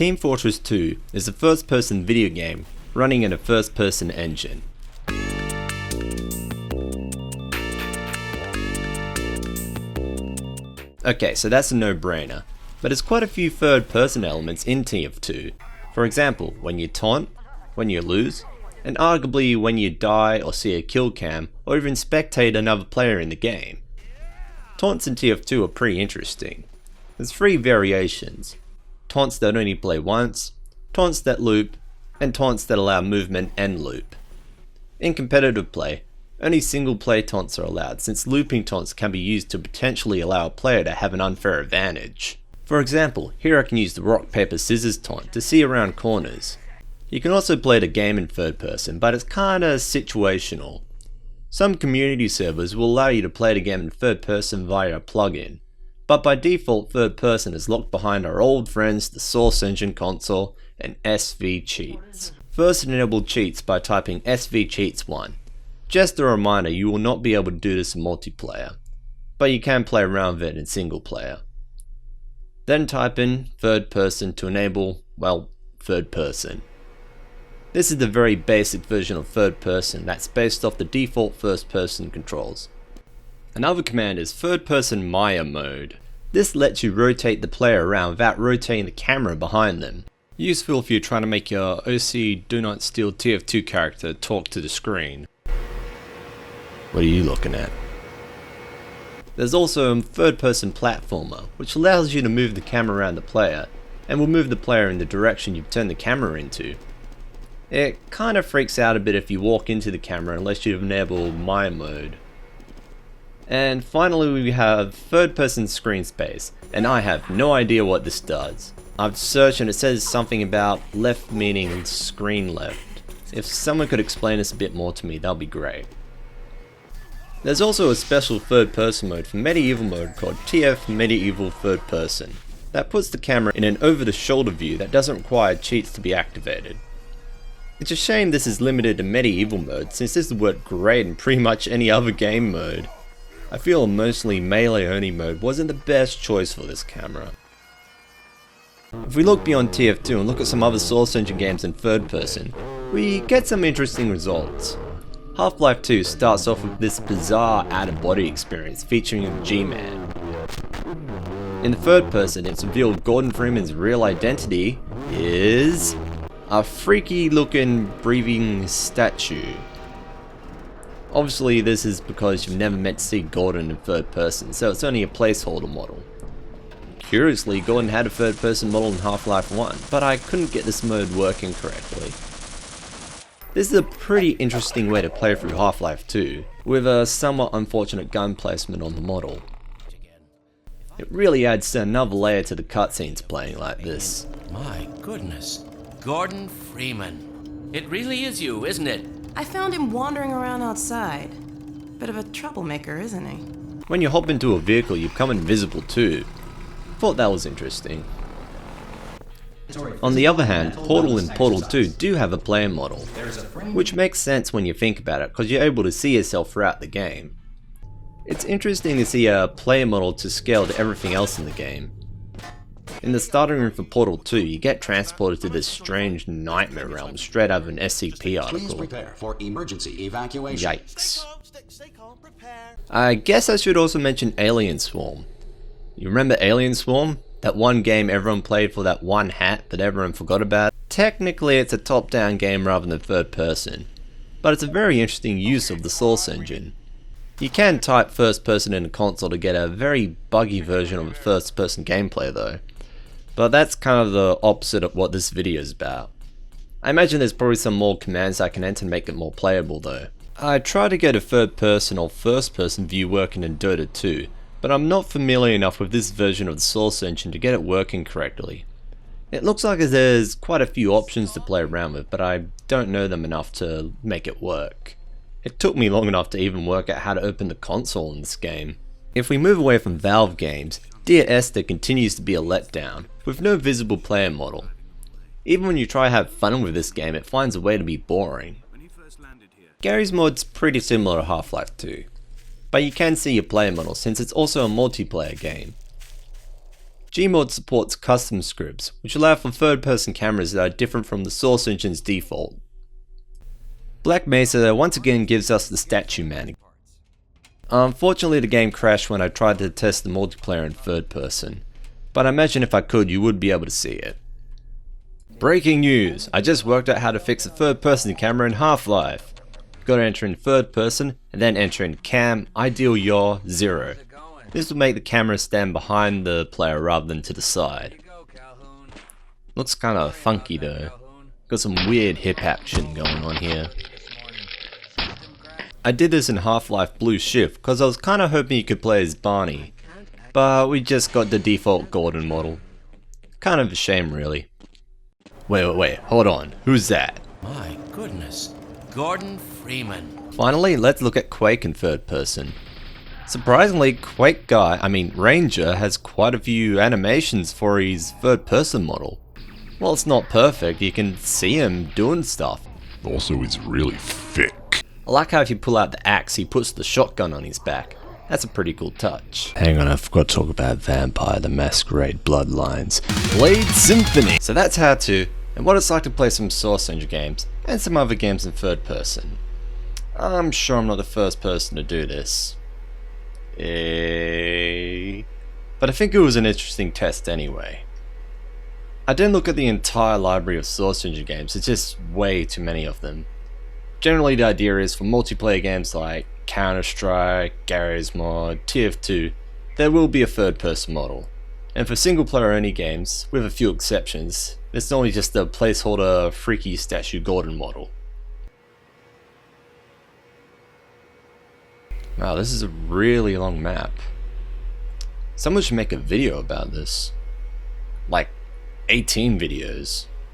Team Fortress 2 is a first-person video game running in a first-person engine. Okay, so that's a no-brainer, but there's quite a few third-person elements in TF2. For example, when you taunt, when you lose, and arguably when you die or see a kill cam, or even spectate another player in the game. Taunts in TF2 are pretty interesting. There's 3 variations: taunts that only play once, taunts that loop, and taunts that allow movement and loop. In competitive play, only single play taunts are allowed, since looping taunts can be used to potentially allow a player to have an unfair advantage. For example, here I can use the rock paper scissors taunt to see around corners. You can also play the game in third person, but it's kinda situational. Some community servers will allow you to play the game in third person via a plugin, but by default third person is locked behind our old friends the Source Engine console and SV cheats. First enable cheats by typing SV cheats 1. Just a reminder, you will not be able to do this in multiplayer, but you can play around with it in single player. Then type in third person to enable, well, third person. This is the very basic version of third person that's based off the default first person controls. Another command is third person Maya mode. This lets you rotate the player around without rotating the camera behind them. Useful if you're trying to make your OC Do Not Steal TF2 character talk to the screen. What are you looking at? There's also a third person platformer, which allows you to move the camera around the player, and will move the player in the direction you've turned the camera into. It kinda freaks out a bit if you walk into the camera unless you've enabled Maya mode. And finally we have third person screen space, and I have no idea what this does. I've searched and it says something about left meaning screen left. If someone could explain this a bit more to me, that'd be great. There's also a special third person mode for medieval mode called TF Medieval Third Person that puts the camera in an over the shoulder view that doesn't require cheats to be activated. It's a shame this is limited to medieval mode, since this would work great in pretty much any other game mode. I feel a mostly melee only mode wasn't the best choice for this camera. If we look beyond TF2 and look at some other Source Engine games in third person, we get some interesting results. Half-Life 2 starts off with this bizarre out-of-body experience featuring a G-Man. In the third person, it's revealed Gordon Freeman's real identity is a freaky looking breathing statue. Obviously this is because you've never meant to see Gordon in third person, so it's only a placeholder model. Curiously, Gordon had a third person model in Half-Life 1, but I couldn't get this mode working correctly. This is a pretty interesting way to play through Half-Life 2, with a somewhat unfortunate gun placement on the model. It really adds another layer to the cutscenes playing like this. My goodness. Gordon Freeman. It really is you, isn't it? I found him wandering around outside. Bit of a troublemaker, isn't he? When you hop into a vehicle, you become invisible too. Thought that was interesting. On the other hand, Portal and Portal 2 do have a player model, which makes sense when you think about it, because you're able to see yourself throughout the game. It's interesting to see a player model to scale to everything else in the game. In the starting room for Portal 2, you get transported to this strange nightmare realm straight out of an SCP article. Please prepare for emergency evacuation. Yikes. I guess I should also mention Alien Swarm. You remember Alien Swarm? That one game everyone played for that one hat that everyone forgot about? Technically it's a top-down game rather than third person, but it's a very interesting use of the Source Engine. You can type first person in a console to get a very buggy version of a first person gameplay though. But that's kind of the opposite of what this video is about. I imagine there's probably some more commands I can enter to make it more playable though. I tried to get a third person or first person view working in Dota 2, but I'm not familiar enough with this version of the Source Engine to get it working correctly. It looks like there's quite a few options to play around with, but I don't know them enough to make it work. It took me long enough to even work out how to open the console in this game. If we move away from Valve games, Dear Esther continues to be a letdown, with no visible player model. Even when you try to have fun with this game, it finds a way to be boring. Gary's mod's pretty similar to Half-Life 2, but you can see your player model since it's also a multiplayer game. Gmod supports custom scripts, which allow for third-person cameras that are different from the source engine's default. Black Mesa once again gives us the statue man. Unfortunately, the game crashed when I tried to test the multiplayer in third person, but I imagine if I could, you would be able to see it. Breaking news! I just worked out how to fix a third-person camera in Half-Life. Gotta enter in third person, and then enter in cam, ideal yaw, 0. This will make the camera stand behind the player rather than to the side. Looks kinda funky though. Got some weird hip action going on here. I did this in Half-Life Blue Shift because I was kinda hoping you could play as Barney, but we just got the default Gordon model. Kind of a shame really. Wait, hold on, who's that? My goodness. Gordon Freeman. Finally, let's look at Quake in third person. Surprisingly, Ranger has quite a few animations for his third person model. While it's not perfect, you can see him doing stuff. Also, he's really thick. I like how if you pull out the axe, he puts the shotgun on his back. That's a pretty cool touch. Hang on, I forgot to talk about Vampire the Masquerade Bloodlines. Blade Symphony! So that's how to, and what it's like to play some Source Engine games, and some other games in third person. I'm sure I'm not the first person to do this. But I think it was an interesting test anyway. I didn't look at the entire library of Source Engine games, it's just way too many of them. Generally the idea is for multiplayer games like Counter-Strike, Garry's Mod, TF2, there will be a third person model. And for single player only games, with a few exceptions, it's normally just a placeholder freaky statue Gordon model. Wow, this is a really long map. Someone should make a video about this. Like 18 videos.